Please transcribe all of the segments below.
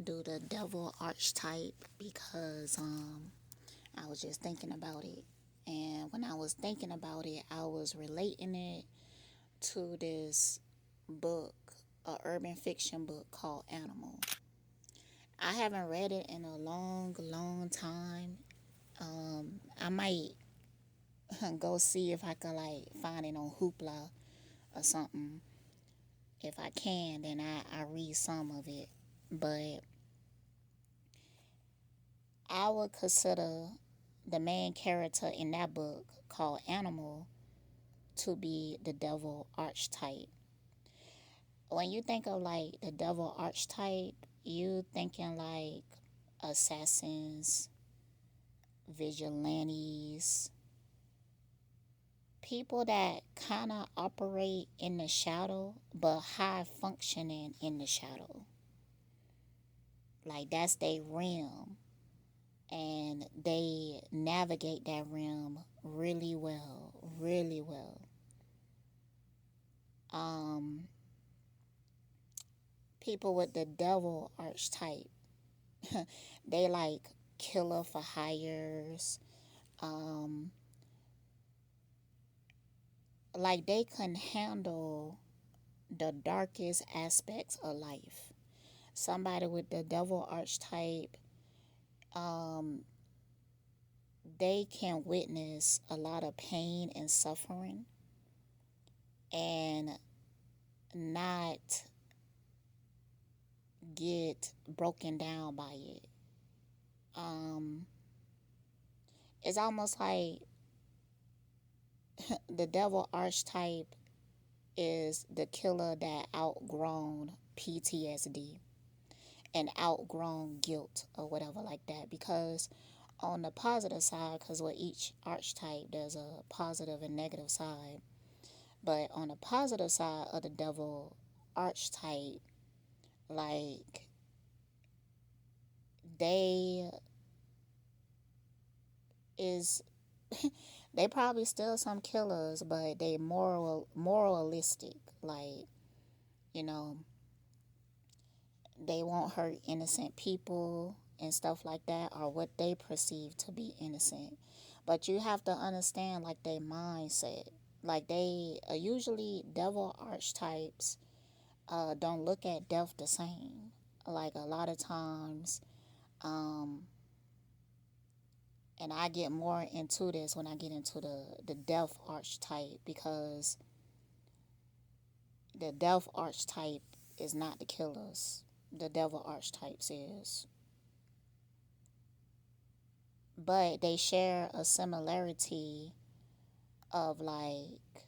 do the devil archetype because I was just thinking about it. And when I was thinking about it, I was relating it to this book, a urban fiction book called Animal. I haven't read it in a long, long time. I might go see if I can like find it on Hoopla or something. If I can, then I read some of it. But I would consider the main character in that book called Animal to be the devil archetype. When you think of like the devil archetype, you thinking like assassins, vigilantes, people that kind of operate in the shadow but high functioning in the shadow. Like that's their realm, and they navigate that realm really well, really well. Um, People with the devil archetype, they like killer for hires. Um, like they can handle the darkest aspects of life. Somebody with the devil archetype, um, they can witness a lot of pain and suffering and not get broken down by it. Um, it's almost like the devil archetype is the killer that outgrown PTSD and outgrown guilt or whatever like that. Because on the positive side, because with each archetype there's a positive and negative side, but on the positive side of the devil archetype, like they is they probably still some killers, but they moralistic. Like, you know, they won't hurt innocent people and stuff like that, or what they perceive to be innocent. But you have to understand like their mindset. Like they usually devil archetypes don't look at death the same. Like a lot of times, um, and I get more into this when I get into the death archetype, because the death archetype is not the killers. The devil archetypes is. But they share a similarity of like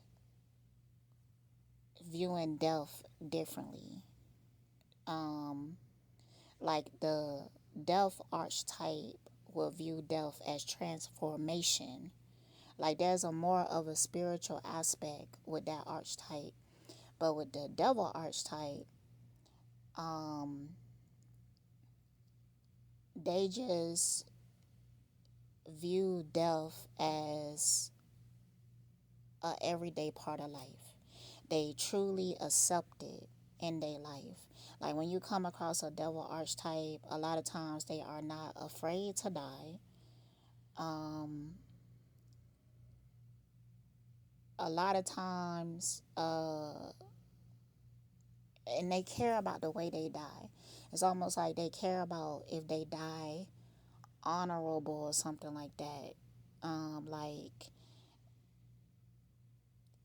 viewing death differently. Um, like the death archetype will view death as transformation. Like there's a more of a spiritual aspect with that archetype. But with the devil archetype, um, they just view death as a everyday part of life. They truly accept it in their life. Like when you come across a devil archetype, a lot of times they are not afraid to die. Um, a lot of times, and they care about the way they die. It's almost like they care about if they die honorable or something like that. Like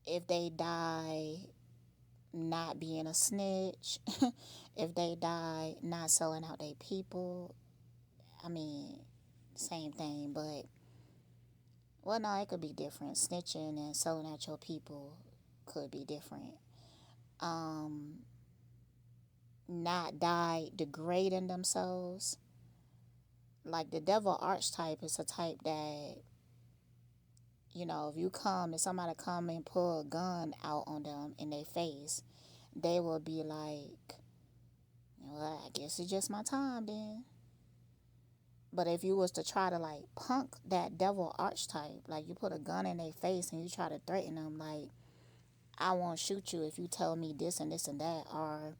if they die not being a snitch, if they die not selling out their people. I mean, same thing, but well, no, it could be different. Snitching and selling out your people could be different. Um, Not die degrading themselves. Like the devil archetype is a type that, if you come and somebody come and pull a gun out on them in their face, they will be like, well, I guess it's just my time then. But if you was to try to like punk that devil archetype, like you put a gun in their face and you try to threaten them, like, I won't shoot you if you tell me this and this and that, or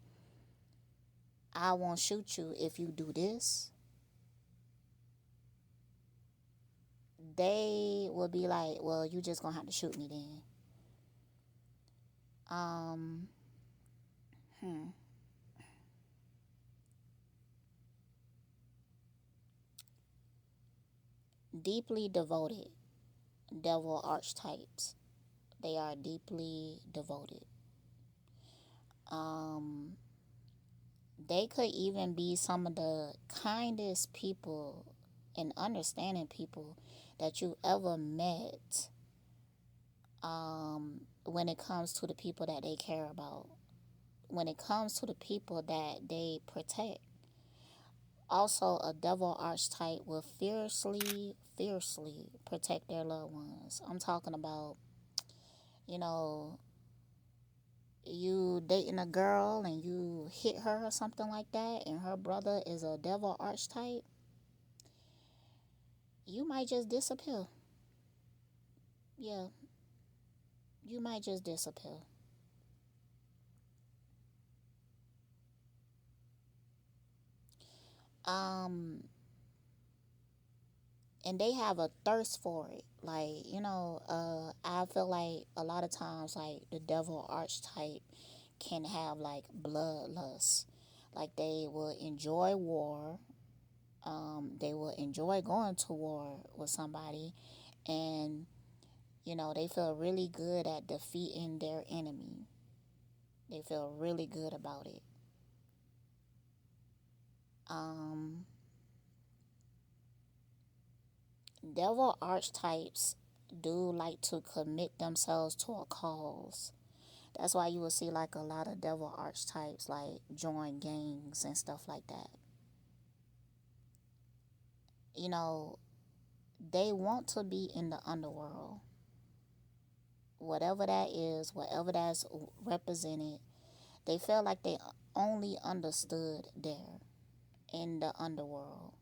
I won't shoot you if you do this, they will be like, well, you just gonna have to shoot me then. Um, hmm. Deeply devoted devil archetypes. They are deeply devoted. Um, they could even be some of the kindest people and understanding people that you ever met, when it comes to the people that they care about, when it comes to the people that they protect. Also, a devil archetype will fiercely protect their loved ones. I'm talking about, you know, you dating a girl and you hit her or something like that, and her brother is a devil archetype, you might just disappear. Yeah, you might just disappear. Um, and they have a thirst for it. Like, I feel like a lot of times, like, the devil archetype can have like bloodlust. Like, they will enjoy war. They will enjoy going to war with somebody, and they feel really good at defeating their enemy. They feel really good about it. Um, Devil archetypes do like to commit themselves to a cause. That's why you will see like a lot of devil archetypes like join gangs and stuff like that. You know, they want to be in the underworld. Whatever that is, whatever that's represented, they feel like they only understood there in the underworld.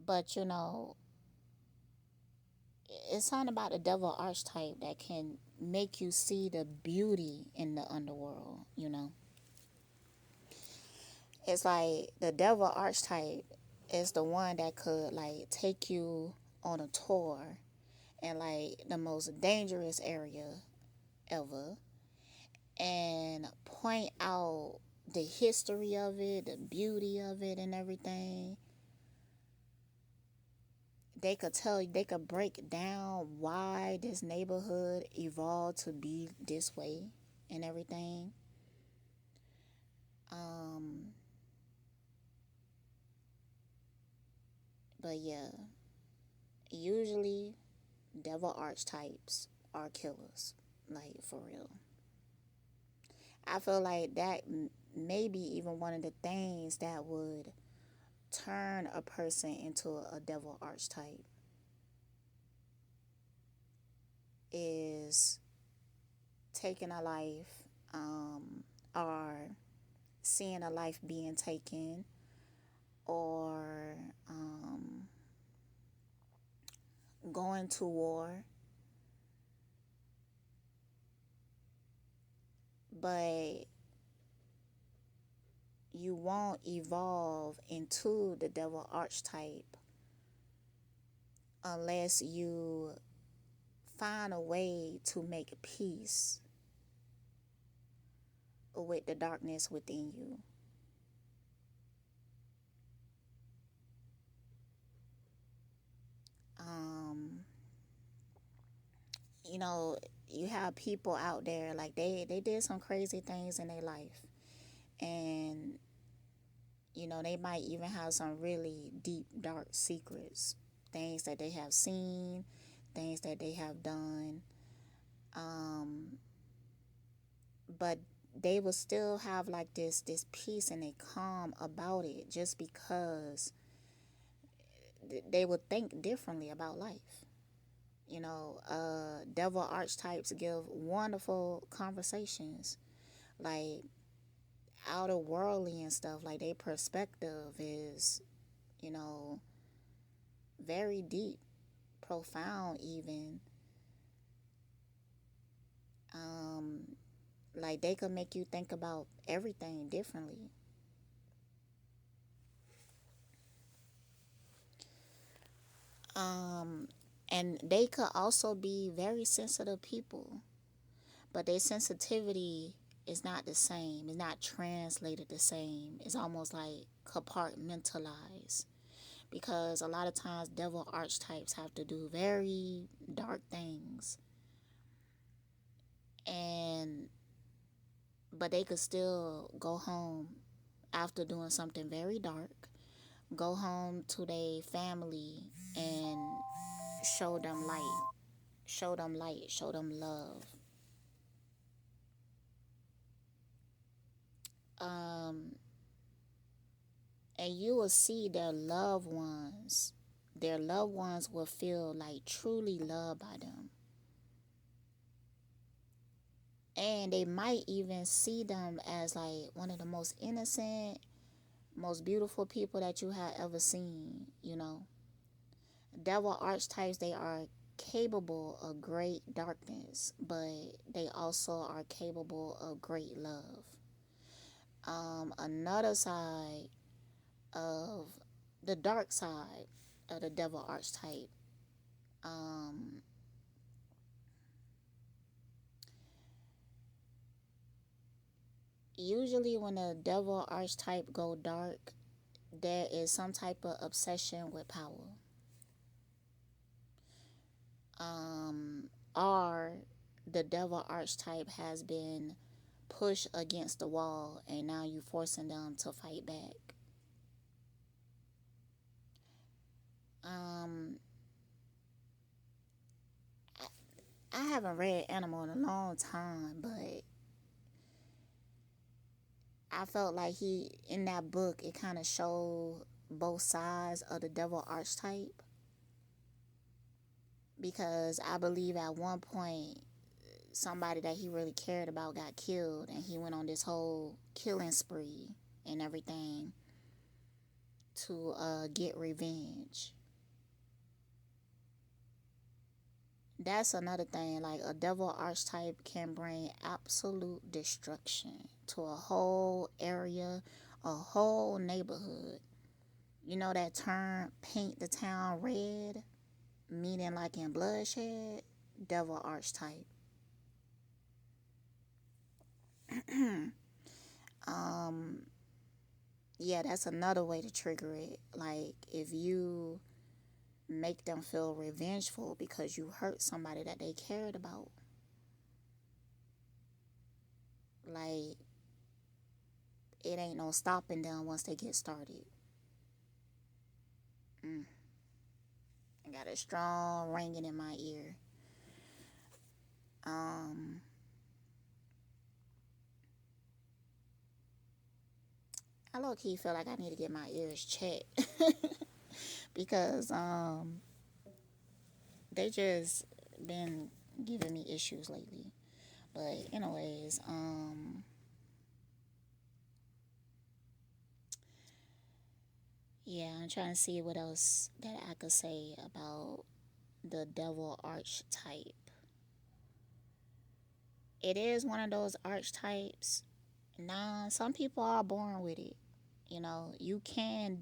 But it's something about the devil archetype that can make you see the beauty in the underworld. It's like the devil archetype is the one that could like take you on a tour in like the most dangerous area ever and point out the history of it, the beauty of it, and everything. They could break down why this neighborhood evolved to be this way and everything. Um, but yeah, usually devil archetypes are killers, like for real. I feel like that may be even one of the things that would turn a person into a devil archetype is taking a life, or seeing a life being taken, or going to war, but you won't evolve into the devil archetype unless you find a way to make peace with the darkness within you. Um, you know, you have people out there like they did some crazy things in their life, and they might even have some really deep dark secrets, things that they have seen, things that they have done, um, but they will still have like this peace and a calm about it just because they would think differently about life. Devil archetypes give wonderful conversations, like outer worldly and stuff. Like their perspective is, you know, very deep, profound, even. Um, Like they could make you think about everything differently. Um, and they could also be very sensitive people, but their sensitivity is not the same. It's not translated the same. It's almost like compartmentalized because a lot of times devil archetypes have to do very dark things, and but they could still go home after doing something very dark, go home to their family and show them light, show them light, show them love. Um, and you will see their loved ones will feel like truly loved by them. And they might even see them as like one of the most innocent, most beautiful people that you have ever seen, you know. Devil archetypes, they are capable of great darkness, but they also are capable of great love. Another side of the dark side of the devil archetype, um, usually when the devil archetype go dark, there is some type of obsession with power. Or the devil archetype has been pushed against the wall and now you forcing them to fight back. Um, I haven't read Animal in a long time, but I felt like he in that book it kind of showed both sides of the devil archetype because I believe at one point somebody that he really cared about got killed and he went on this whole killing spree and everything to get revenge. That's another thing. Like a devil archetype can bring absolute destruction to a whole area, a whole neighborhood. You know that term, paint the town red, meaning like in bloodshed? Devil archetype. um, yeah, that's another way to trigger it. Like if you make them feel revengeful because you hurt somebody that they cared about. Like it ain't no stopping them once they get started. Mm, I got a strong ringing in my ear. Um, I low key feel like I need to get my ears checked because they just been giving me issues lately. But anyways, yeah, I'm trying to see what else that I could say about the devil archetype. It is one of those archetypes. Nah, some people are born with it. You know, you can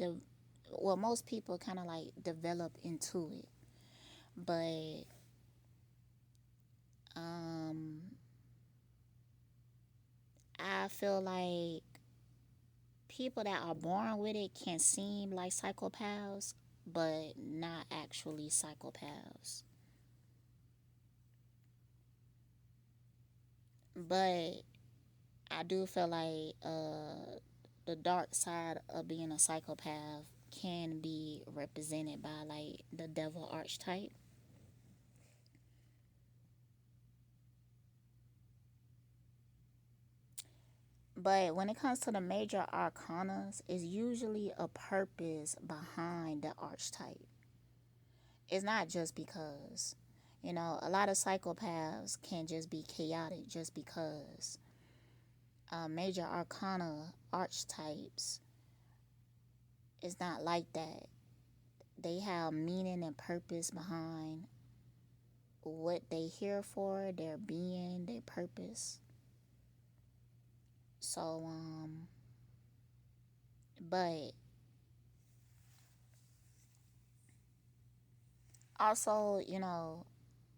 well, most people kind of like develop into it, but um, I feel like people that are born with it can seem like psychopaths, but not actually psychopaths. But I do feel like the dark side of being a psychopath can be represented by like the devil archetype. But when it comes to the major arcanas, it's usually a purpose behind the archetype. It's not just because. You know, a lot of psychopaths can just be chaotic just because. Major arcana archetypes is not like that. They have meaning and purpose behind what they here for, their being, their purpose. So but also,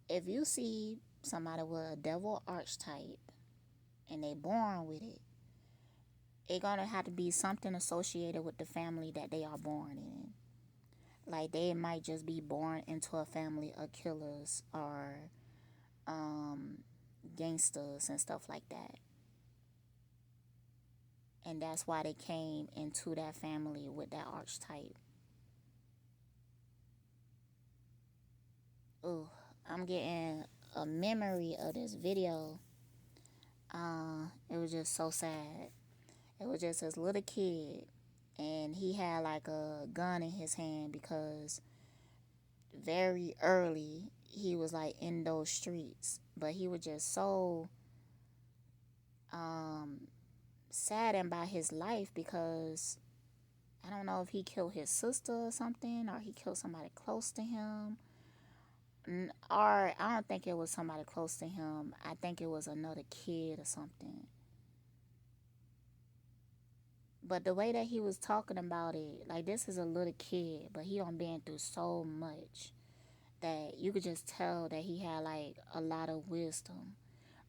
if you see somebody with a devil archetype and they born with it, it gonna have to be something associated with the family that they are born in. Like they might just be born into a family of killers or um, gangsters and stuff like that, and that's why they came into that family with that archetype. Ooh, I'm getting a memory of this video. It was just so sad. It was just this little kid, and he had like a gun in his hand because very early he was like in those streets, but he was just so um, saddened by his life because I don't know if he killed his sister or something, or he killed somebody close to him. Or I don't think it was somebody close to him. I think it was another kid or something. But the way that he was talking about it, like this is a little kid, but he done been through so much that you could just tell that he had like a lot of wisdom.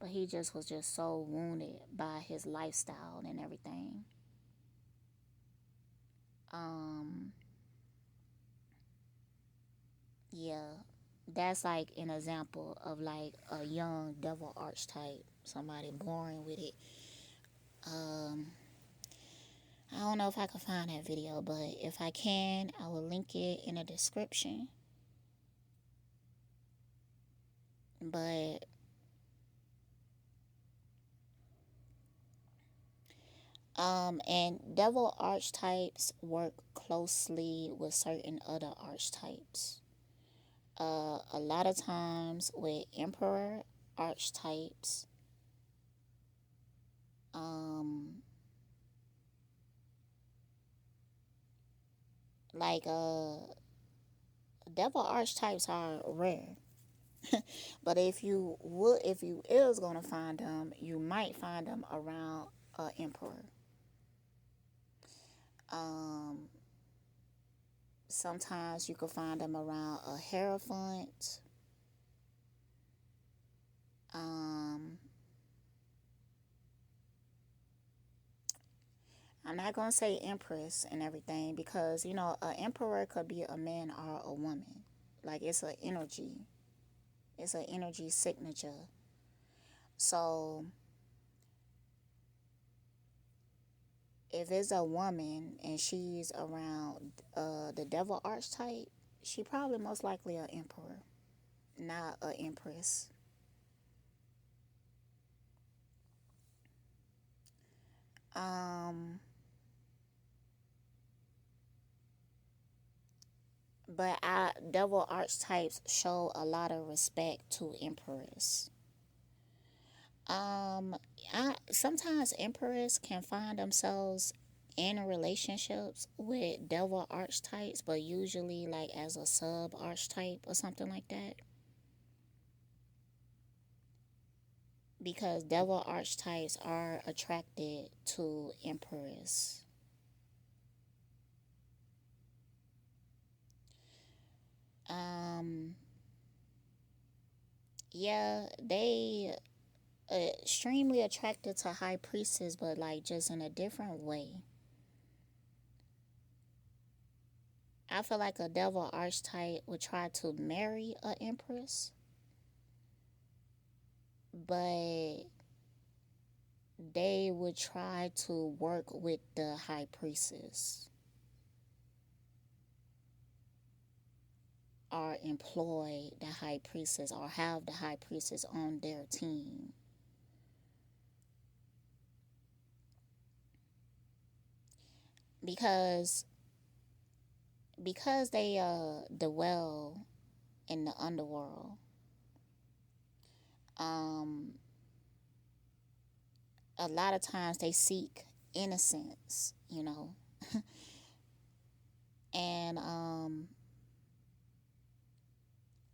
But he just was just so wounded by his lifestyle and everything. Um, yeah, that's like an example of like a young devil archetype, somebody born with it. Um, I don't know if I can find that video, but if I can, I will link it in the description. But and devil archetypes work closely with certain other archetypes. A lot of times with emperor archetypes, um, like devil archetypes are rare. But if you is gonna find them, you might find them around emperor. Um, Sometimes you can find them around a hierophant. Um, I'm not gonna say empress and everything because an emperor could be a man or a woman. Like it's an energy. It's an energy signature. So if it's a woman and she's around the devil archetype, she probably most likely an emperor, not an empress. Um, but devil archetypes show a lot of respect to emperors. Um, I sometimes emperors can find themselves in relationships with devil archetypes, but usually like as a sub archetype or something like that. Because devil archetypes are attracted to emperors. Um, yeah, they extremely attracted to high priestess, but like just in a different way. I feel like a devil archetype would try to marry a empress, but they would try to work with the high priestess or employ the high priestess or have the high priestess on their team. because they dwell in the underworld. um a lot of times they seek innocence, and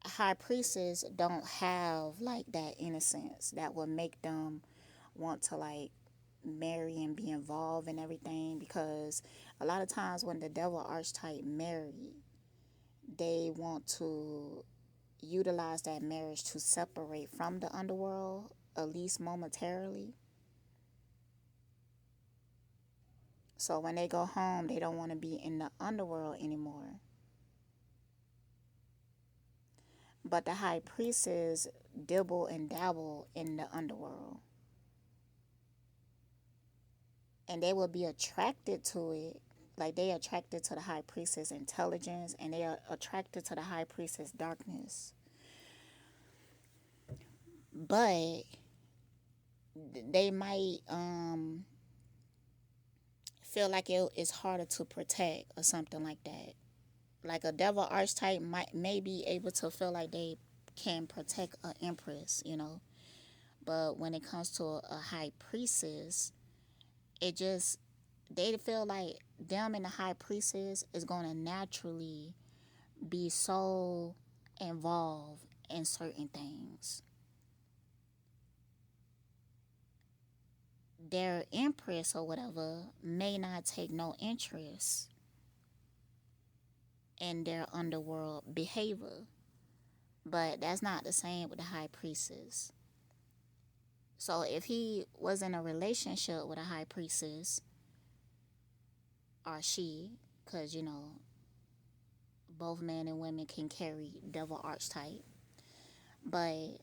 high priestess don't have like that innocence that would make them want to like marry and be involved in everything, because a lot of times when the devil archetype marry, they want to utilize that marriage to separate from the underworld, at least momentarily. So when they go home, they don't want to be in the underworld anymore. But the high priestess dibble and dabble in the underworld. And they will be attracted to it. Like they attracted to the high priestess intelligence, and they are attracted to the high priestess darkness. But they might feel like it is harder to protect or something like that. Like a devil archetype may be able to feel like they can protect an empress, But when it comes to a high priestess, it just, they feel like them and the high priestess is going to naturally be so involved in certain things. Their empress or whatever may not take no interest in their underworld behavior, but that's not the same with the high priestess. So if he was in a relationship with a high priestess, or she, because both men and women can carry devil archetype, but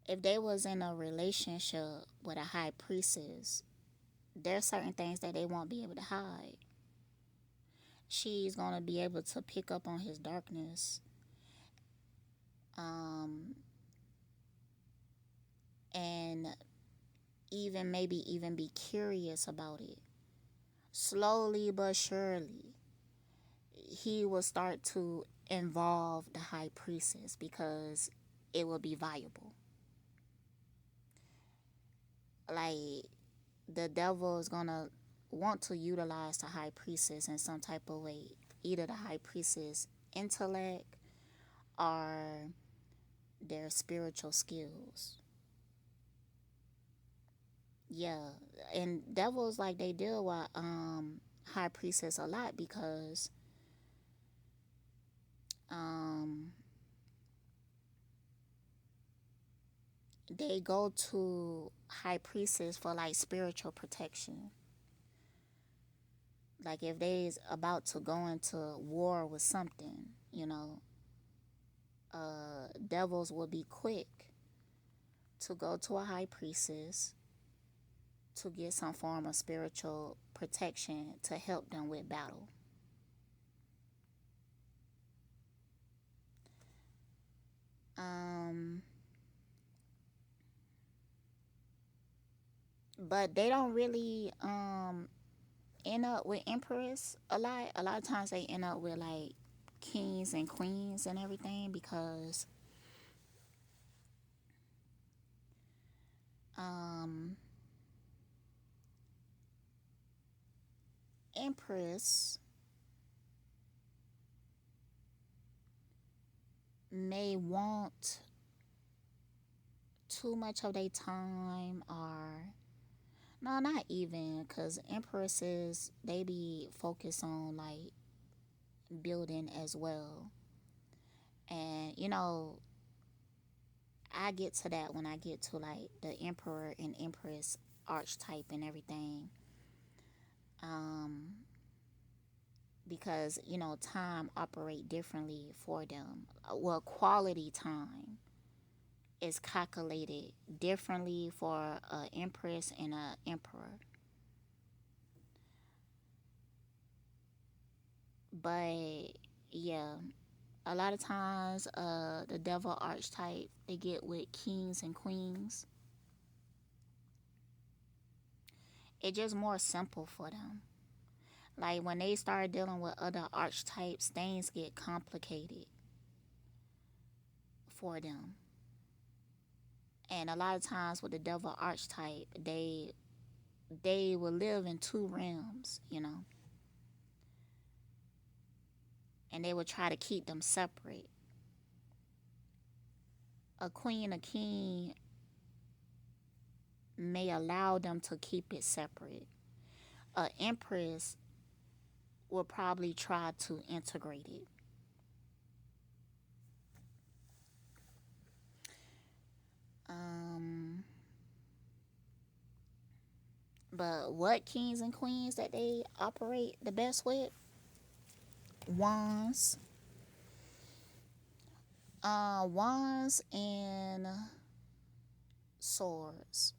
if they was in a relationship with a high priestess, there's certain things that they won't be able to hide. She's going to be able to pick up on his darkness, and maybe even be curious about it. Slowly but surely, he will start to involve the high priestess because it will be viable. Like, the devil is gonna want to utilize the high priestess in some type of way, either the high priestess intellect or their spiritual skills. Yeah, and devils, like, they deal with high priestess a lot because they go to high priestess for like spiritual protection. Like if they's about to go into war with something, devils will be quick to go to a high priestess to get some form of spiritual protection to help them with battle. But they don't really end up with emperors a lot. A lot of times they end up with like kings and queens and everything because empress may want too much of their time, or no, not even, because empresses, they be focused on like building as well. And I get to that when I get to like the emperor and empress archetype and everything. Because time operate differently for them. Well, quality time is calculated differently for an empress and an emperor. But yeah, a lot of times the devil archetype, they get with kings and queens. It's just more simple for them. Like when they start dealing with other archetypes, things get complicated for them. And a lot of times with the devil archetype, they will live in two realms. And they will try to keep them separate. A queen, a king, may allow them to keep it separate. A empress will probably try to integrate it. Um, but what kings and queens that they operate the best with? Wands, wands and swords.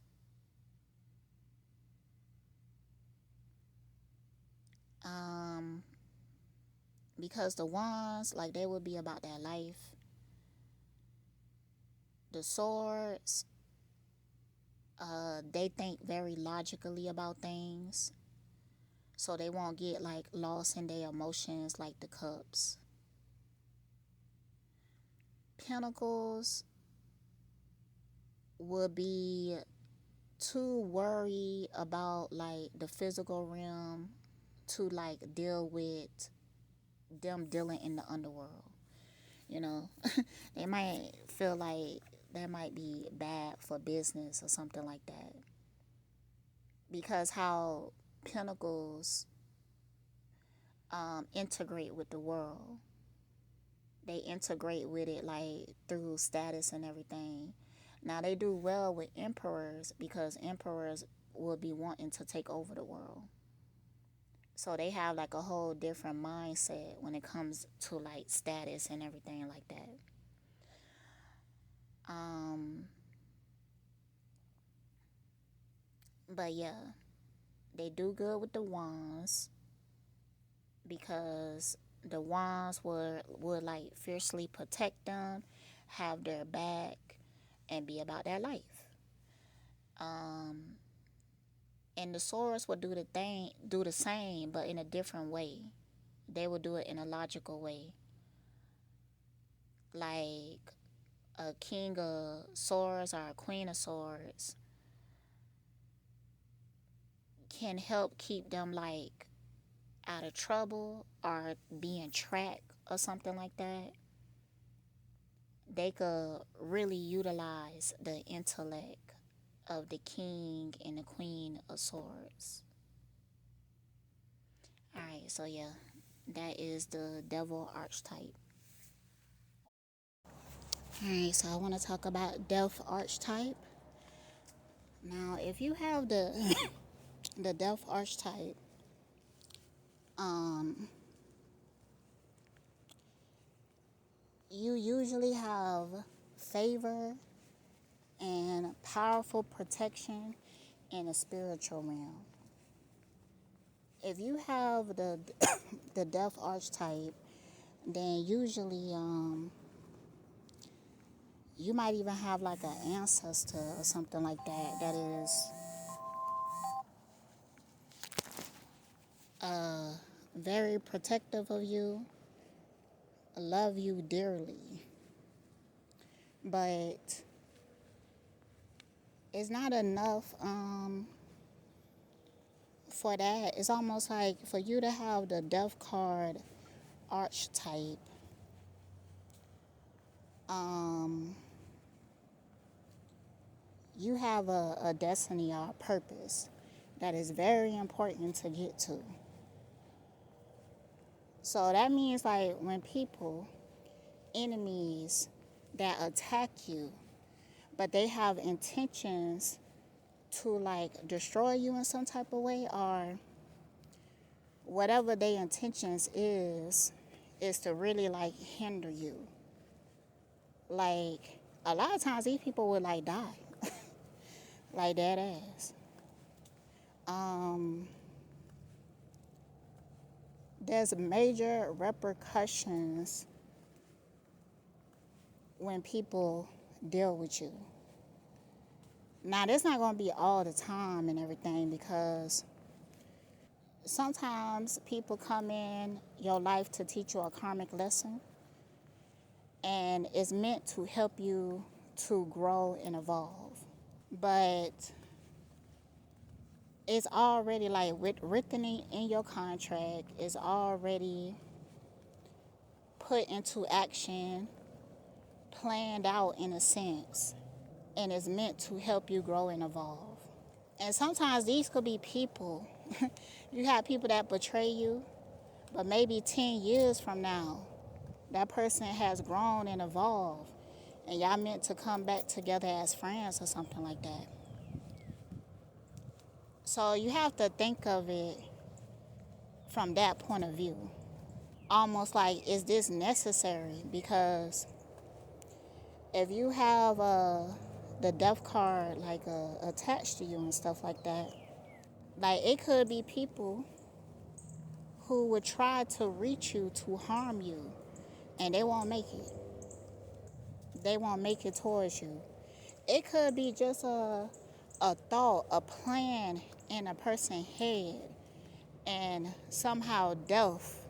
Um, because the wands, like they would be about their life. The swords, they think very logically about things, so they won't get like lost in their emotions like the cups. Pentacles would be too worried about like the physical realm to like deal with them dealing in the underworld. You know, they might feel like that might be bad for business or something like that. Because how pentacles integrate with the world, they integrate with it like through status and everything. Now they do well with emperors because emperors will be wanting to take over the world. So they have like a whole different mindset when it comes to like status and everything like that. Um, but yeah, they do good with the wands because the wands would like fiercely protect them, have their back, and be about their life. Um, and the swords would do the same, but in a different way. They would do it in a logical way, like a king of swords or a queen of swords can help keep them like out of trouble or being tracked or something like that. They could really utilize the intellect of the king and the queen of swords. All right, so yeah, that is the devil archetype. All right, so I want to talk about death archetype. Now, if you have the the death archetype, um, you usually have favor and powerful protection in the spiritual realm. If you have the the death archetype, then usually you might even have like an ancestor or something like that that is very protective of you, love you dearly, but it's not enough for that. It's almost like for you to have the death card archetype, um, you have a destiny or a purpose that is very important to get to. So that means like when people, enemies that attack you, but they have intentions to like destroy you in some type of way, or whatever their intentions is to really like hinder you. Like a lot of times these people would like die, like dead ass. Um, there's major repercussions when people deal with you. Now, that's not going to be all the time and everything because sometimes people come in your life to teach you a karmic lesson and it's meant to help you to grow and evolve. But it's already like written in your contract, it's already put into action, planned out in a sense, and it's meant to help you grow and evolve. And sometimes these could be people. You have people that betray you, but maybe 10 years from now, that person has grown and evolved, and y'all meant to come back together as friends or something like that. So you have to think of it from that point of view. Almost like, is this necessary? Because if you have the death card like attached to you and stuff like that, like it could be people who would try to reach you to harm you, and they won't make it. They won't make it towards you. It could be just a thought, a plan in a person's head, and somehow death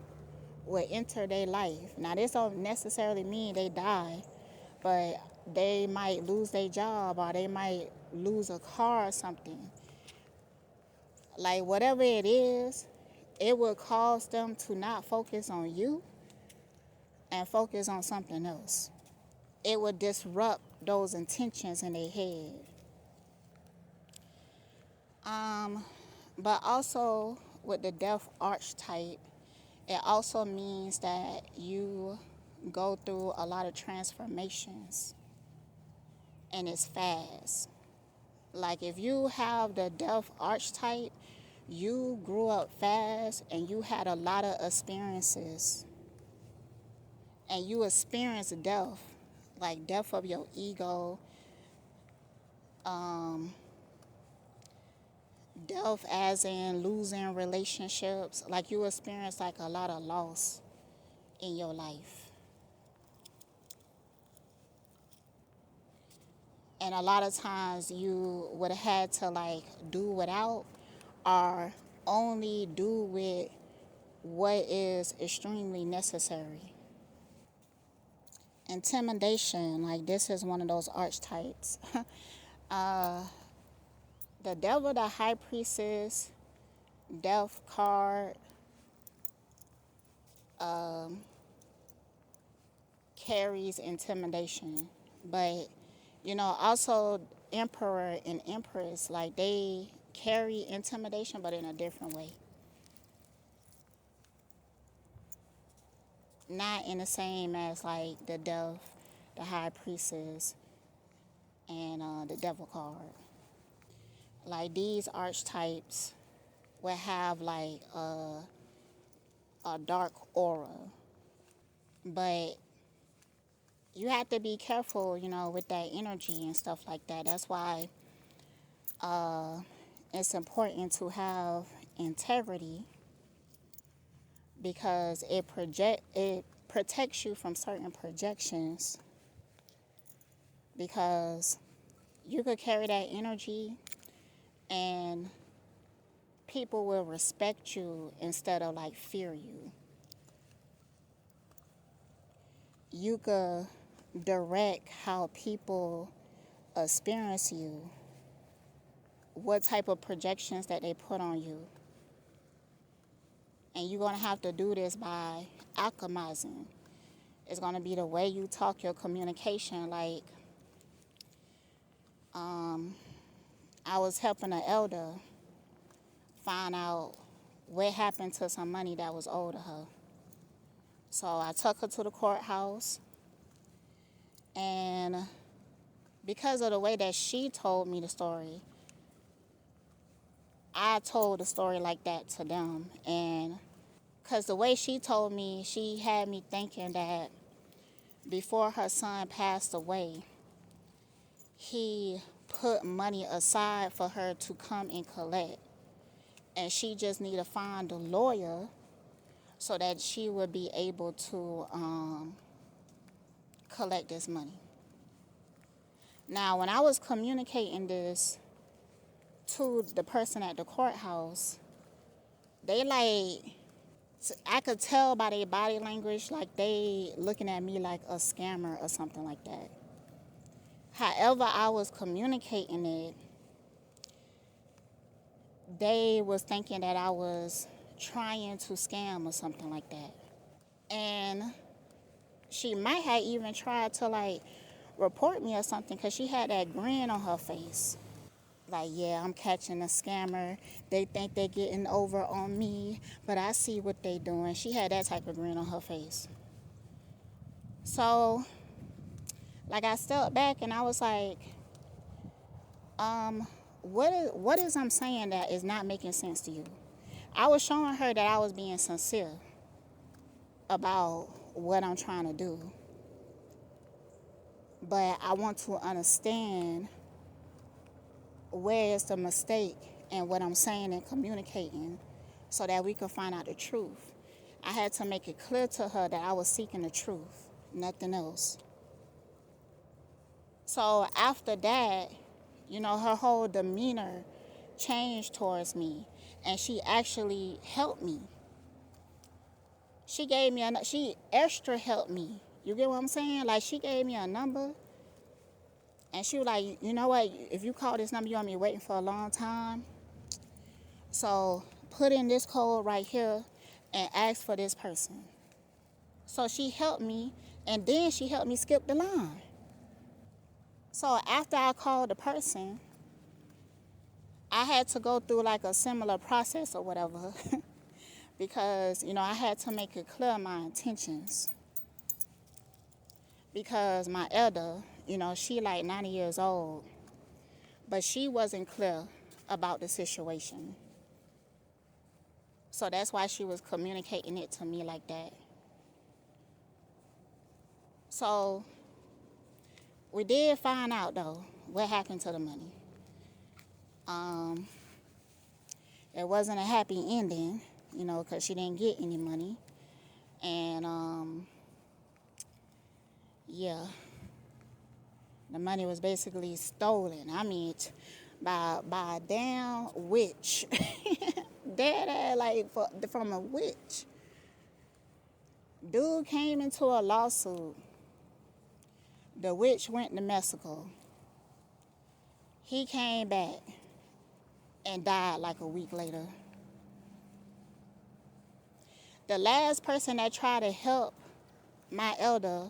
will enter their life. Now, this don't necessarily mean they die, but they might lose their job, or they might lose a car or something. Like, whatever it is, it will cause them to not focus on you and focus on something else. It would disrupt those intentions in their head. But also with the death archetype, it also means that you go through a lot of transformations, and it's fast. Like if you have the death archetype, you grew up fast and you had a lot of experiences, and you experienced death, like death of your ego, death as in losing relationships. Like you experience like a lot of loss in your life. And a lot of times you would have had to like do without, or only do with what is extremely necessary. Intimidation, like this is one of those archetypes. The devil, the high priestess, death card, carries intimidation. But, also emperor and empress, like they carry intimidation, but in a different way. Not in the same as like the death, the high priestess, and the devil card. Like these archetypes will have like a dark aura, but you have to be careful, with that energy and stuff like that. That's why it's important to have integrity, because it protects you from certain projections, because you could carry that energy and people will respect you instead of like fear you. You could direct how people experience you, what type of projections that they put on you. And you're going to have to do this by alchemizing. It's going to be the way you talk, your communication. Like, I was helping an elder find out what happened to some money that was owed to her. So I took her to the courthouse, and because of the way that she told me the story, I told the story like that to them. And because the way she told me, she had me thinking that before her son passed away, he put money aside for her to come and collect. And she just need to find a lawyer so that she would be able to collect this money. Now, when I was communicating this to the person at the courthouse, they like, I could tell by their body language, like they looking at me like a scammer or something like that. However I was communicating it, they was thinking that I was trying to scam or something like that. And she might have even tried to like report me or something, because she had that grin on her face. Like, yeah, I'm catching a scammer. They think they're getting over on me, but I see what they doing. She had that type of grin on her face. So, like, I stepped back and I was like, what is I'm saying that is not making sense to you? I was showing her that I was being sincere about what I'm trying to do. But I want to understand where is the mistake in what I'm saying and communicating so that we can find out the truth. I had to make it clear to her that I was seeking the truth, nothing else. So after that, her whole demeanor changed towards me, and she actually helped me. She gave me she extra helped me. You get what I'm saying? Like, she gave me a number, and she was like, you know what? If you call this number, you're going to be waiting for a long time. So put in this code right here and ask for this person. So she helped me, and then she helped me skip the line. So after I called the person, I had to go through like a similar process or whatever because, I had to make it clear my intentions. Because my elder, she like 90 years old, but she wasn't clear about the situation. So that's why she was communicating it to me like that. So we did find out, though, what happened to the money. It wasn't a happy ending, because she didn't get any money. And, yeah, the money was basically stolen. I mean, by a damn witch. Dead like from a witch. Dude came into a lawsuit. The witch went to Mexico. He came back and died like a week later. The last person that tried to help my elder,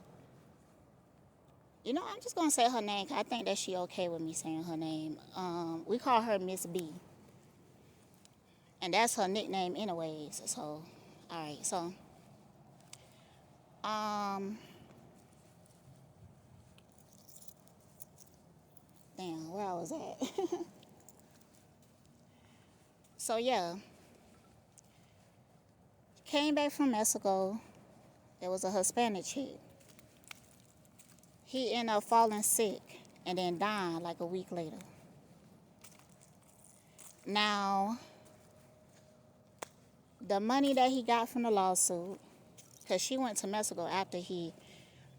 I'm just going to say her name because I think that she okay with me saying her name. We call her Miss B. And that's her nickname anyways. So, all right. So, damn, where I was at. So, yeah. Came back from Mexico. There was a Hispanic chick. He ended up falling sick and then dying like a week later. Now, the money that he got from the lawsuit, because she went to Mexico after he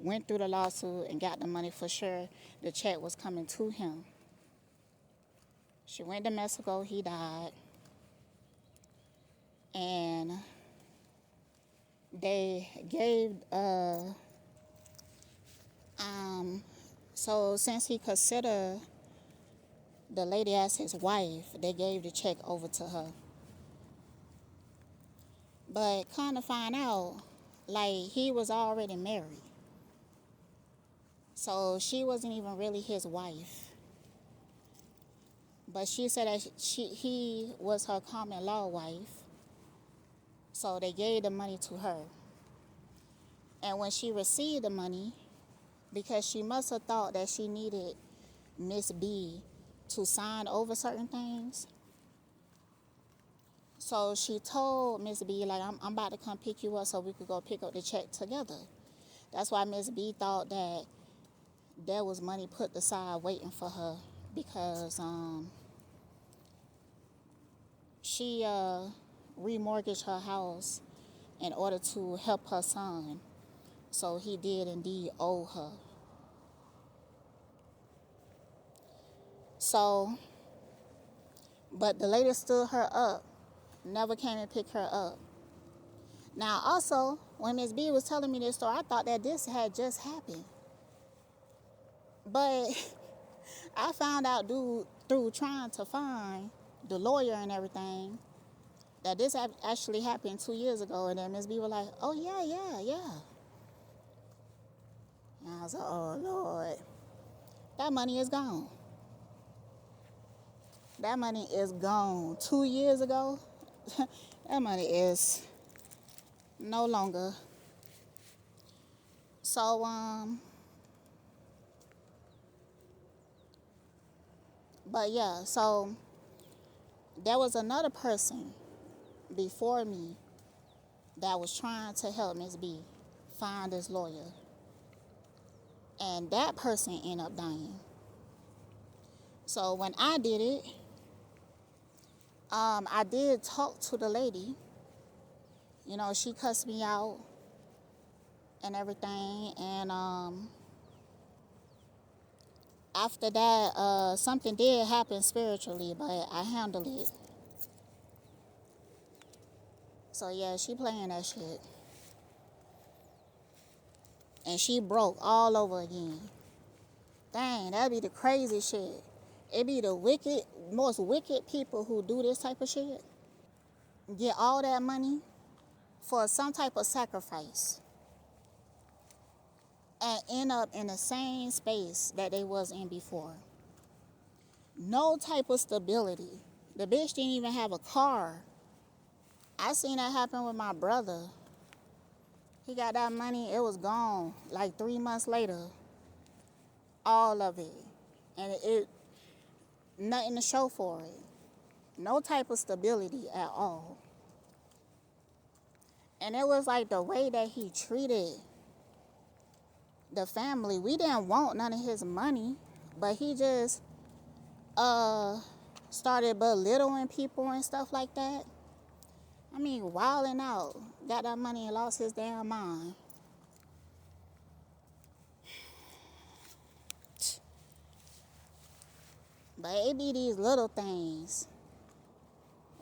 went through the lawsuit and got the money for sure, the check was coming to him. She went to Mexico, he died, and they gave, so since he considered the lady as his wife, they gave the check over to her. But kind of find out, like, he was already married. So she wasn't even really his wife. But she said that he was her common law wife. So they gave the money to her. And when she received the money, because she must have thought that she needed Miss B to sign over certain things. So she told Miss B, like, I'm about to come pick you up so we could go pick up the check together. That's why Miss B thought that there was money put aside waiting for her because she remortgaged her house in order to help her son. So he did indeed owe her. So, but the lady stood her up, never came and picked her up. Now, also, when Miss B was telling me this story, I thought that this had just happened. But I found out through trying to find the lawyer and everything that this actually happened 2 years ago. And then Miss B was like, oh, yeah. And I was like, oh, Lord, that money is gone. That money is gone. 2 years ago, that money is no longer. So, but yeah, so there was another person before me that was trying to help Miss B find this lawyer. And that person ended up dying. So when I did it, I did talk to the lady. You know, she cussed me out and everything. And after that, something did happen spiritually, but I handled it. So yeah, she playing that shit. And she broke all over again. Dang, that'd be the crazy shit. It be the most wicked people who do this type of shit. Get all that money for some type of sacrifice and end up in the same space that they was in before. No type of stability. The bitch didn't even have a car. I seen that happen with my brother. He got that money, it was gone like 3 months later. All of it. And it nothing to show for it. No type of stability at all. And it was like the way that he treated the family. We didn't want none of his money, but he just started belittling people and stuff like that. I mean, wilding out. Got that money and lost his damn mind. But it be these little things.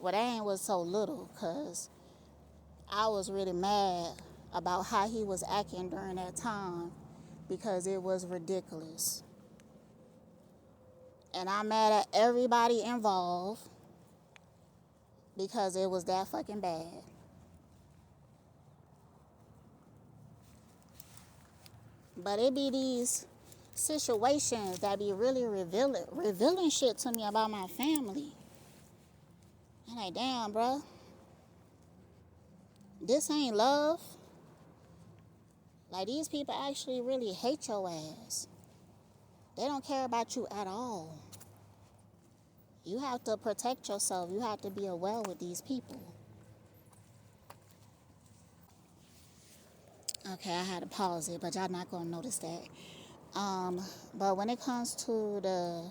Well, they ain't was so little, because I was really mad about how he was acting during that time, because it was ridiculous. And I'm mad at everybody involved because it was that fucking bad. But it be these situations that be really revealing shit to me about my family. I'm like, damn, bro. This ain't love. Like, these people actually really hate your ass. They don't care about you at all. You have to protect yourself. You have to be aware with these people. Okay, I had to pause it, but y'all not gonna notice that. But when it comes to the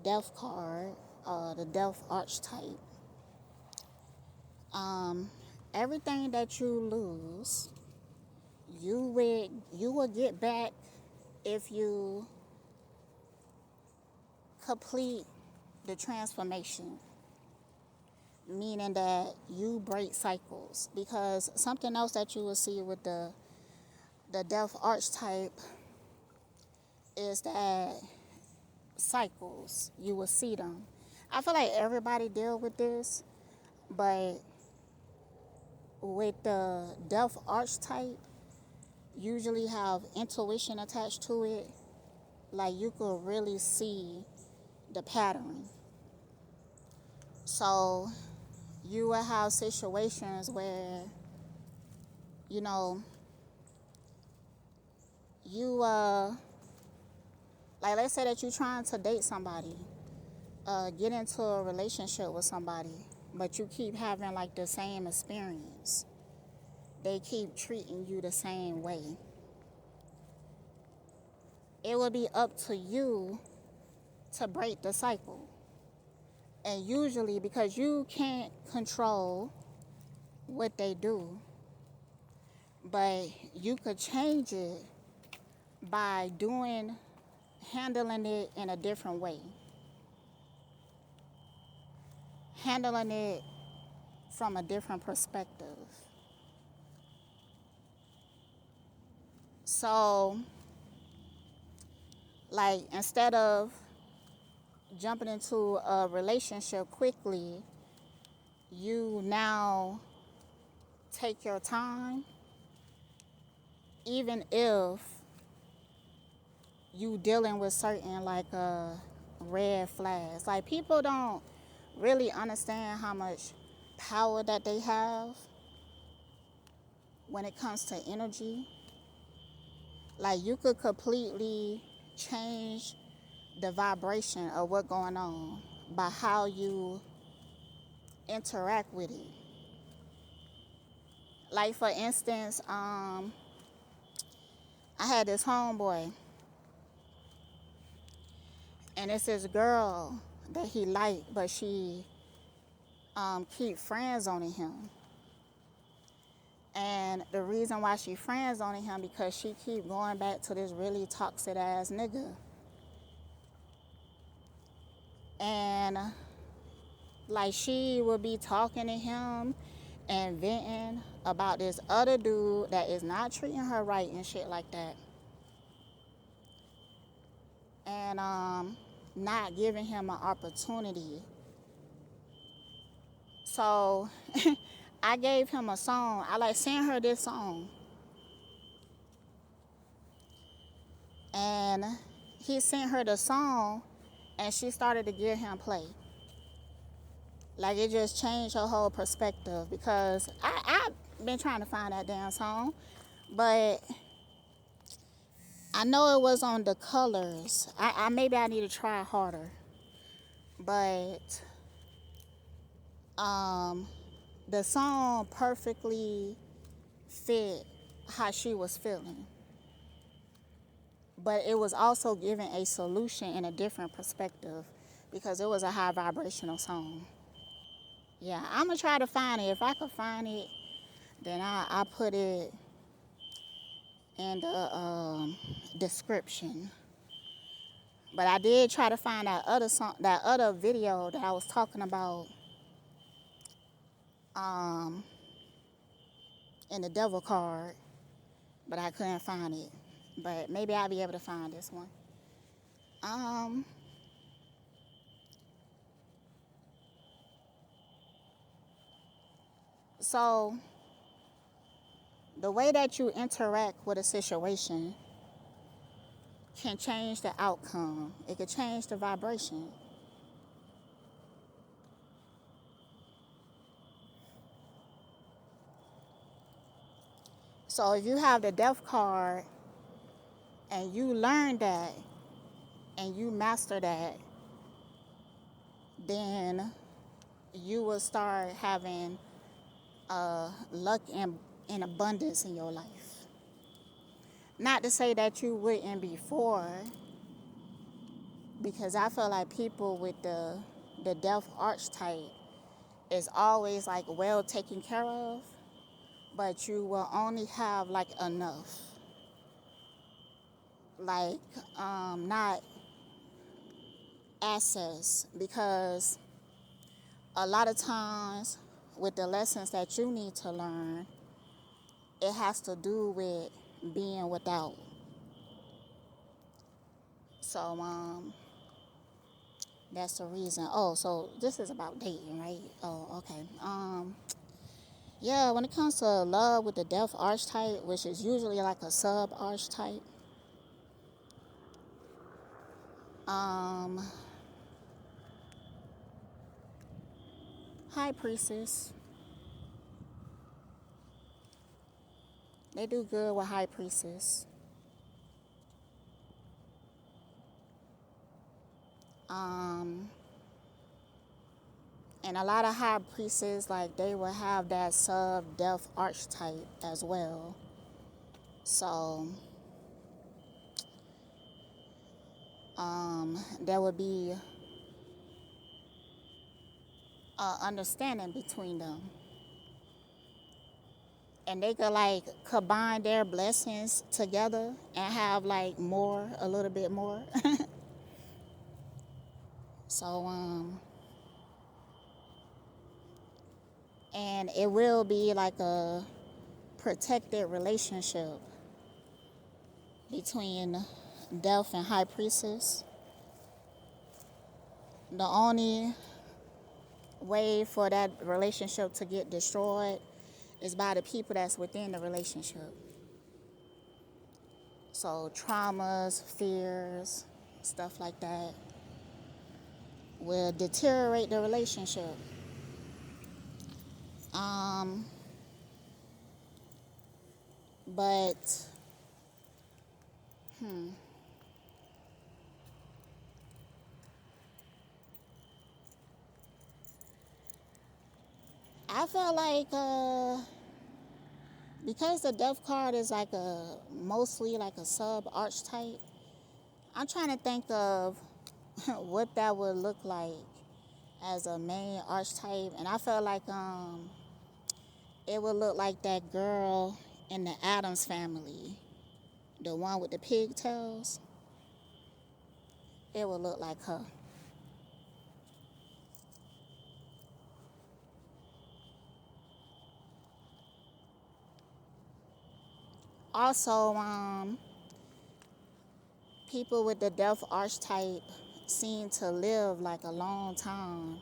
death card, the death archetype, everything that you lose, you will get back if you complete the transformation, meaning that you break cycles. Because something else that you will see with the death archetype is that cycles, you will see them. I feel like everybody deal with this, but with the death archetype, usually have intuition attached to it. Like, you could really see the pattern. So you will have situations where, you know, you like, let's say that you're trying to date somebody, get into a relationship with somebody, but you keep having like the same experience. They keep treating you the same way. It will be up to you to break the cycle. And usually, because you can't control what they do, but you could change it by handling it in a different way. Handling it from a different perspective. So, like, instead of jumping into a relationship quickly, you now take your time, even if you dealing with certain, like, red flags. Like, people don't really understand how much power that they have when it comes to energy. Like, you could completely change the vibration of what's going on by how you interact with it. Like, for instance, I had this homeboy, and it's this girl that he liked, but she keep friend zoning him. And the reason why she friend zoning him because she keep going back to this really toxic ass nigga. And like, she would be talking to him and venting about this other dude that is not treating her right and shit like that. And not giving him an opportunity. So I gave him a song. I like sent her this song. And he sent her the song, and she started to give him play. Like, it just changed her whole perspective, because I've been trying to find that damn song, but I know it was on The Colors. Maybe I need to try harder. But the song perfectly fit how she was feeling. But it was also giving a solution in a different perspective, because it was a high vibrational song. Yeah, I'm going to try to find it. If I could find it, then I'll put it in the description. But I did try to find that other song, that other video that I was talking about in the devil card, but I couldn't find it. But maybe I'll be able to find this one. So the way that you interact with a situation can change the outcome. It could change the vibration. So if you have the death card and you learn that and you master that, then you will start having luck and abundance in your life. Not to say that you wouldn't before, because I feel like people with the death archetype is always like well taken care of, but you will only have like enough. Like, not access, because a lot of times with the lessons that you need to learn, it has to do with being without. So that's the reason. Oh, so this is about dating, right? Oh, okay. Yeah, when it comes to love with the death archetype, which is usually like a sub archetype, high priestess. They do good with high priestess. And a lot of high priestess, like, they will have that sub-death archetype as well. So, there would be understanding between them. And they could, like, combine their blessings together and have, like, more, a little bit more. So, and it will be like a protected relationship between death and high priestess. The only way for that relationship to get destroyed is by the people that's within the relationship. So traumas, fears, stuff like that. will deteriorate the relationship. Um, but I felt like because the death card is like a mostly like a sub archetype, I'm trying to think of what that would look like as a main archetype, and I felt like it would look like that girl in the Addams family, the one with the pigtails. It would look like her. Also, people with the death archetype seem to live like a long time.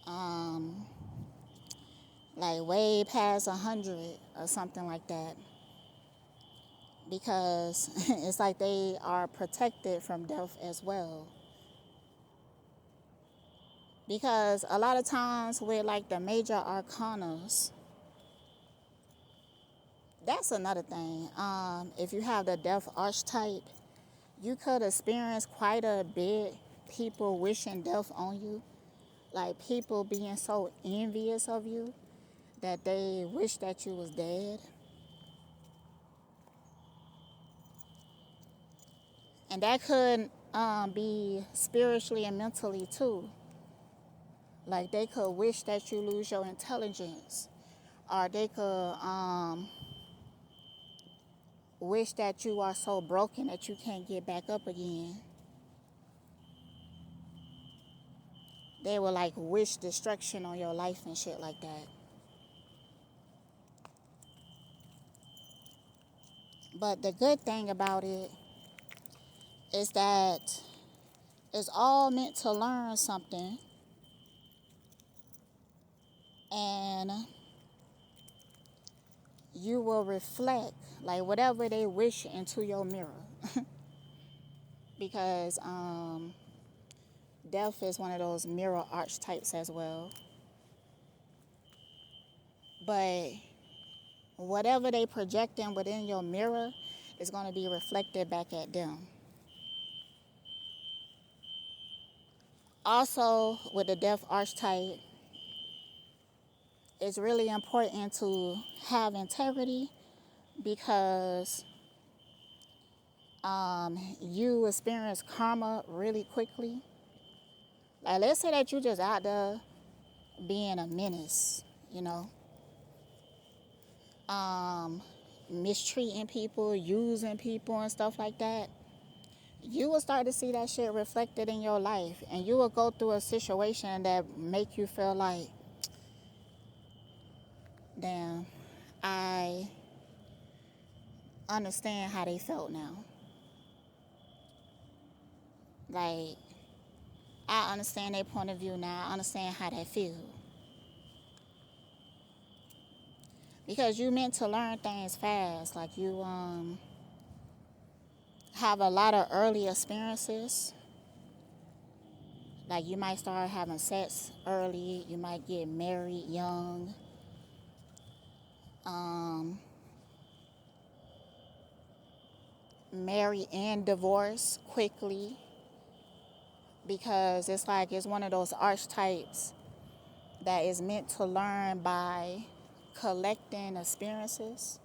Um, like way past 100 or something like that. Because it's like they are protected from death as well. Because a lot of times with like the major arcanas, that's another thing. If you have the death archetype, you could experience quite a bit people wishing death on you. Like people being so envious of you that they wish that you was dead. And that could be spiritually and mentally too. Like they could wish that you lose your intelligence, or they could wish that you are so broken that you can't get back up again. They will like wish destruction on your life and shit like that. But the good thing about it is that it's all meant to learn something, and you will reflect like whatever they wish into your mirror. Because death is one of those mirror archetypes as well. But whatever they projecting within your mirror is going to be reflected back at them. Also, with the death archetype, it's really important to have integrity because you experience karma really quickly. Like, let's say that you just out there being a menace, you know, mistreating people, using people, and stuff like that. You will start to see that shit reflected in your life, and you will go through a situation that make you feel like, damn, I understand how they felt now. Like, I understand their point of view now. I understand how they feel. Because you meant to learn things fast. Like, you have a lot of early experiences. Like, you might start having sex early. You might get married young. Marry and divorce quickly. Because it's like it's one of those archetypes that is meant to learn by collecting experiences.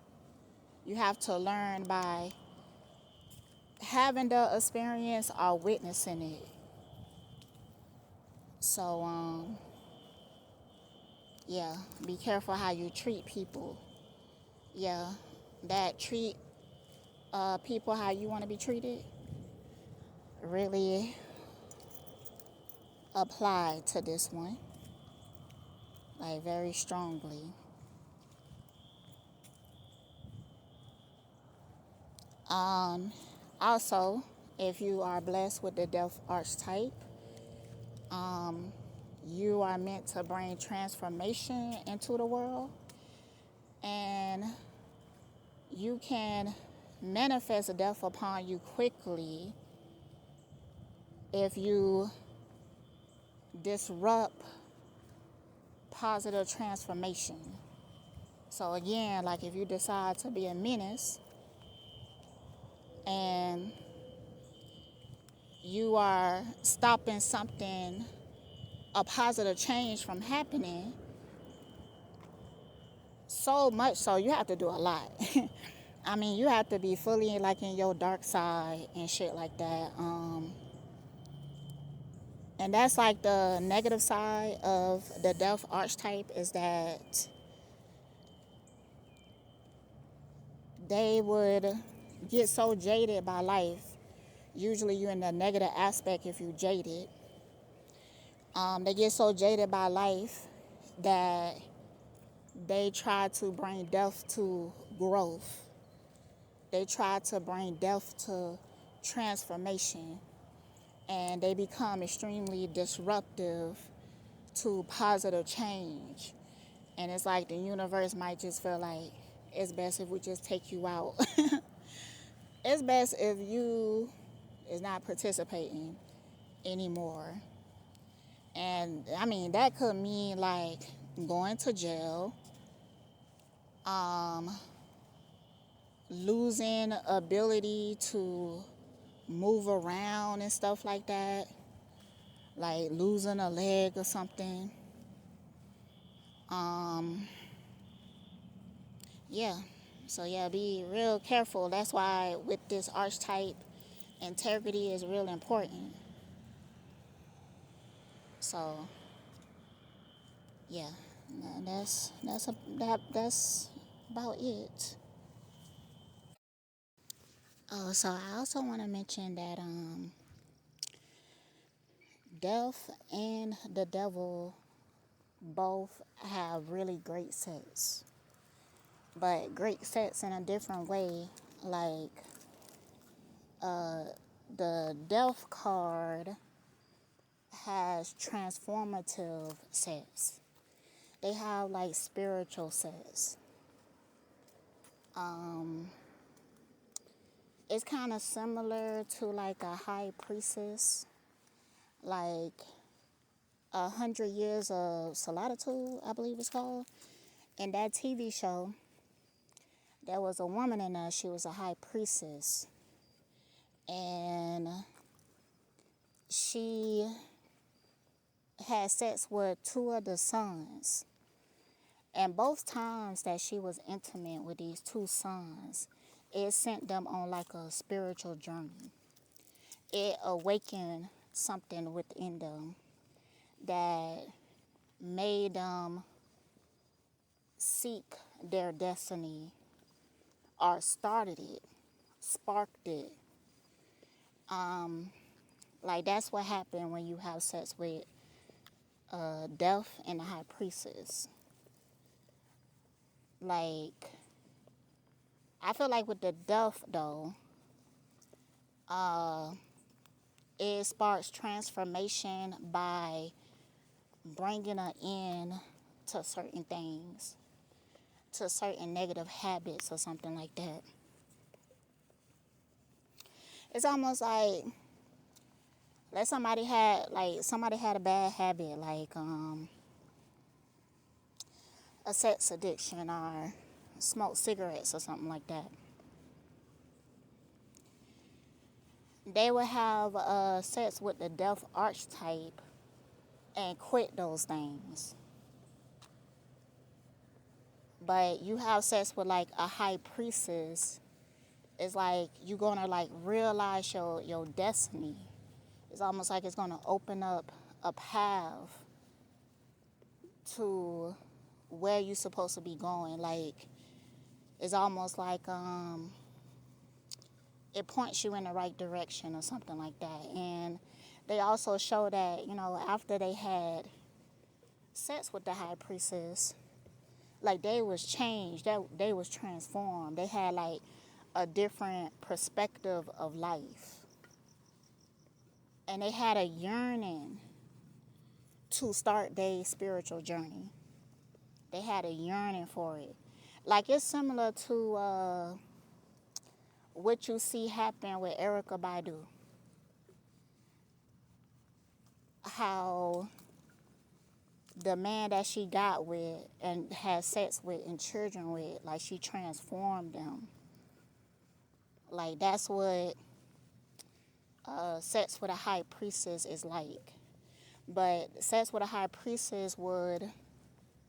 You have to learn by having the experience or witnessing it. So, yeah, be careful how you treat people. Yeah, that treat people how you want to be treated really apply to this one, like very strongly. Also, if you are blessed with the death archetype, you are meant to bring transformation into the world, and you can manifest death upon you quickly if you disrupt positive transformation. So again, like if you decide to be a menace and you are stopping something, a positive change from happening, so much so you have to do a lot. I mean, you have to be fully like in your dark side and shit like that. And that's like the negative side of the death archetype, is that they would get so jaded by life. Usually you're in the negative aspect if you jaded. They get so jaded by life that they try to bring death to growth. They try to bring death to transformation. And they become extremely disruptive to positive change. And it's like the universe might just feel like it's best if we just take you out. It's best if you is not participating anymore. And I mean, that could mean like going to jail, losing ability to move around and stuff like that, like losing a leg or something. Yeah. So yeah, be real careful. That's why with this archetype, integrity is real important. So yeah, that's about it. Oh, so I also want to mention that death and the devil both have really great sets, but great sets in a different way. Like the death card has transformative sets. They have like spiritual sets. It's kind of similar to like a high priestess, like 100 Years of Solitude, I believe it's called. In that TV show, there was a woman in there. She was a high priestess, and she had sex with two of the sons. And both times that she was intimate with these two sons, it sent them on like a spiritual journey. It awakened something within them that made them seek their destiny, or started it, sparked it. Like that's what happened when you have sex with death and the high priestess. Like I feel like with the death though, it sparks transformation by bringing an end to certain things, to certain negative habits or something like that. It's almost like somebody had a bad habit, like a sex addiction or smoke cigarettes or something like that. They would have sex with the death archetype and quit those things. But you have sex with like a high priestess, it's like you're gonna like realize your destiny. It's almost like it's gonna open up a path to where you're supposed to be going. Like it's almost like it points you in the right direction or something like that. And they also show that, after they had sex with the high priestess, like they was changed, that they was transformed. They had like a different perspective of life. And they had a yearning to start their spiritual journey. They had a yearning for it. Like it's similar to what you see happen with Erica Badu, how the man that she got with and had sex with and children with, like she transformed them. Like that's what sex with a high priestess is like. But sex with a high priestess would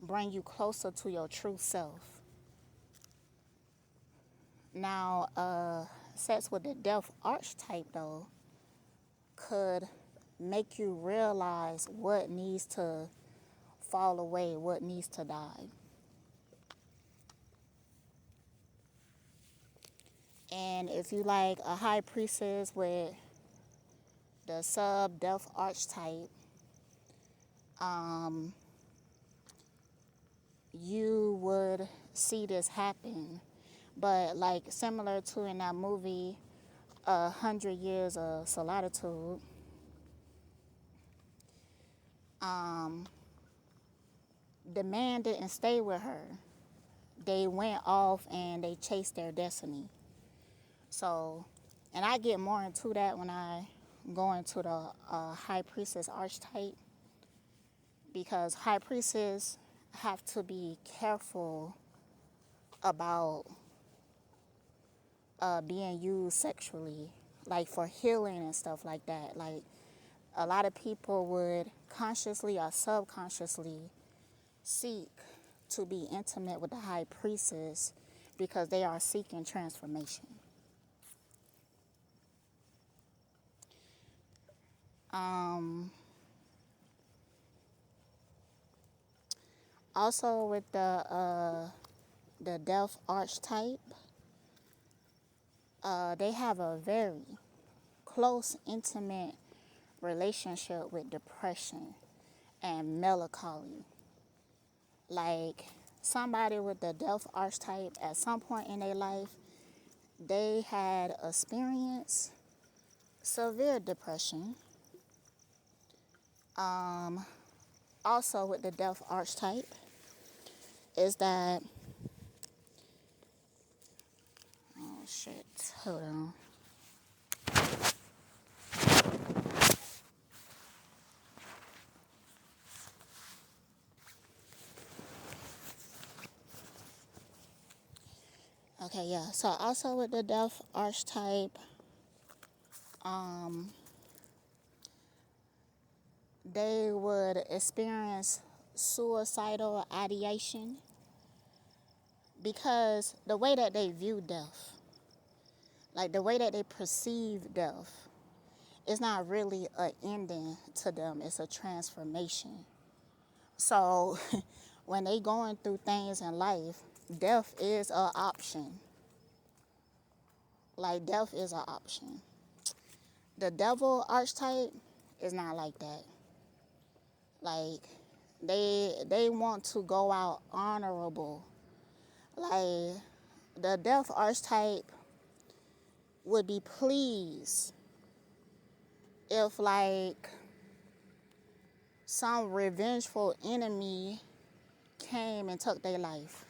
bring you closer to your true self. Now, sex with the death archetype, though, could make you realize what needs to fall away, what needs to die. And if you like a high priestess with the sub death archetype, you would see this happen. But like similar to in that movie, 100 Years of Solitude, the man didn't stay with her. They went off and they chased their destiny. So, and I get more into that when I go into the high priestess archetype, because high priestess have to be careful about being used sexually, like for healing and stuff like that. Like a lot of people would consciously or subconsciously seek to be intimate with the high priestess because they are seeking transformation. Also with the death archetype, they have a very close, intimate relationship with depression and melancholy. Like somebody with the death archetype at some point in their life, they had experienced severe depression. Also with the death archetype is that, oh shit, hold on. Okay, yeah. So also with the death archetype, they would experience suicidal ideation because the way that they view death, like the way that they perceive death, it's not really an ending to them, it's a transformation. So when they going through things in life, death is an option. Like death is an option. The devil archetype is not like that. Like they want to go out honorable. Like the death archetype would be pleased if like some revengeful enemy came and took their life.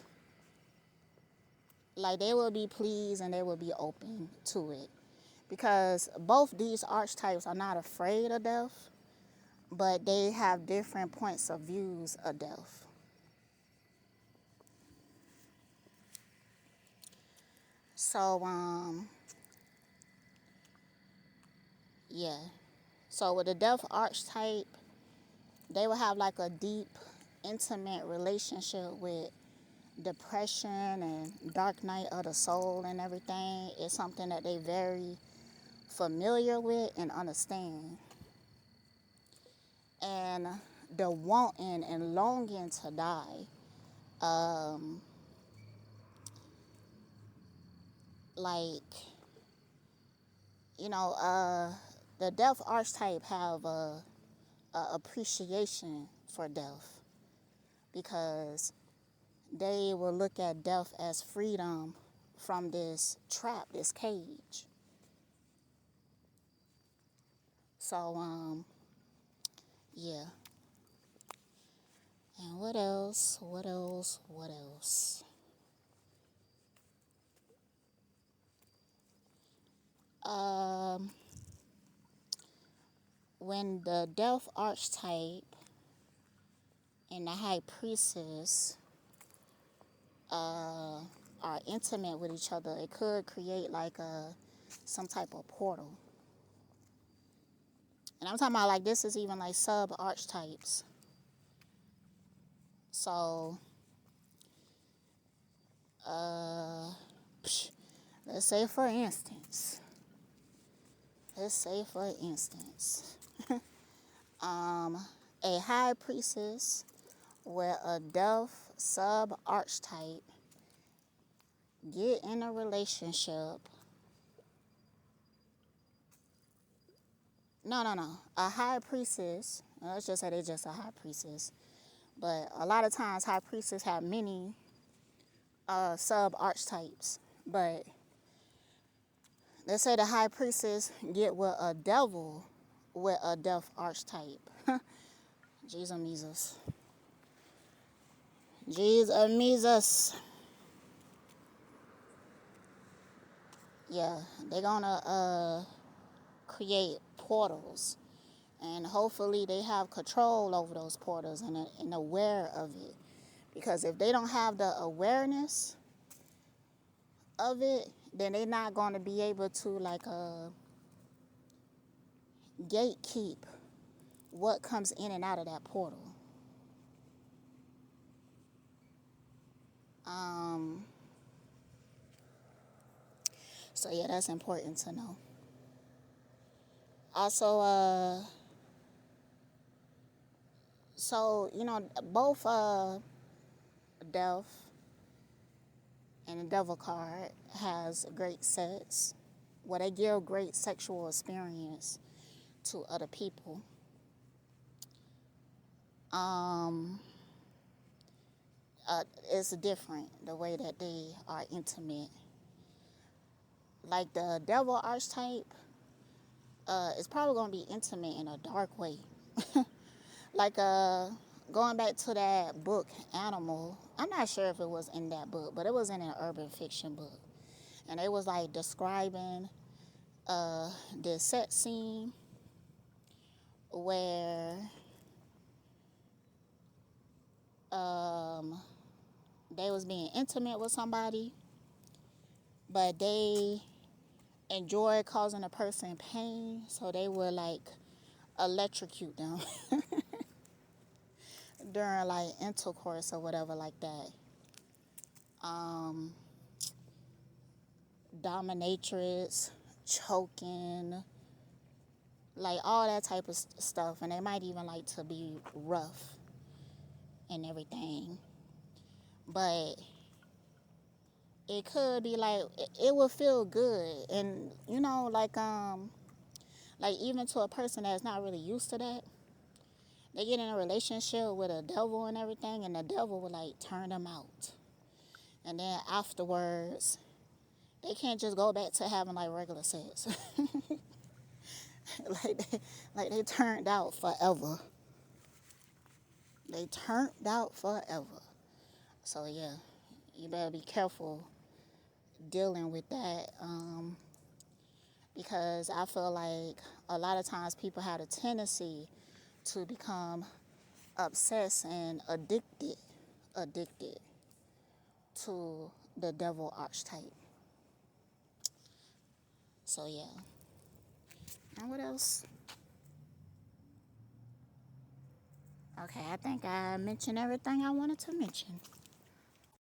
Like they will be pleased and they will be open to it. Because both these archetypes are not afraid of death, but they have different points of views of death. So, yeah. So with the death archetype, they will have like a deep, intimate relationship with depression and dark night of the soul and everything. It's something that they very familiar with and understand. And the wanting and longing to die, like, you know, the death archetype have a appreciation for death because they will look at death as freedom from this trap, this cage. So, yeah. And what else? What else? What else? Um, when the Death Archetype and the High Priestess are intimate with each other, it could create like some type of portal. And I'm talking about like this is even like sub archetypes. So, uh, let's say for instance, a high priestess with a death sub archetype get in a relationship. No. A high priestess, let's just say they're just a high priestess. But a lot of times high priestess have many sub archetypes. But let's say the high priestess get with a devil with a death archetype. Jesus. Yeah, they're gonna create portals, and hopefully they have control over those portals and aware of it. Because if they don't have the awareness of it, then they're not going to be able to like gatekeep what comes in and out of that portal. So yeah, that's important to know. Also, so you know, both Death and the Devil card has great sets where they give great sexual experience to other people. It's different the way that they are intimate. Like the Devil archetype, it's probably gonna be intimate in a dark way. Like going back to that book Animal, I'm not sure if it was in that book, but it was in an urban fiction book, and it was like describing this set scene where they was being intimate with somebody, but they enjoy causing a person pain, so they would like electrocute them during like intercourse or whatever like that. Dominatrix, choking, like all that type of stuff, and they might even like to be rough and everything. But it could be like it would feel good, and you know, like even to a person that's not really used to that, they get in a relationship with a devil and everything, and the devil will like turn them out, and then afterwards they can't just go back to having like regular sex. like they turned out forever. They turned out forever. So yeah, you better be careful dealing with that, because I feel like a lot of times people have a tendency to become obsessed and addicted to the devil archetype. So yeah. And what else? Okay, I think I mentioned everything I wanted to mention.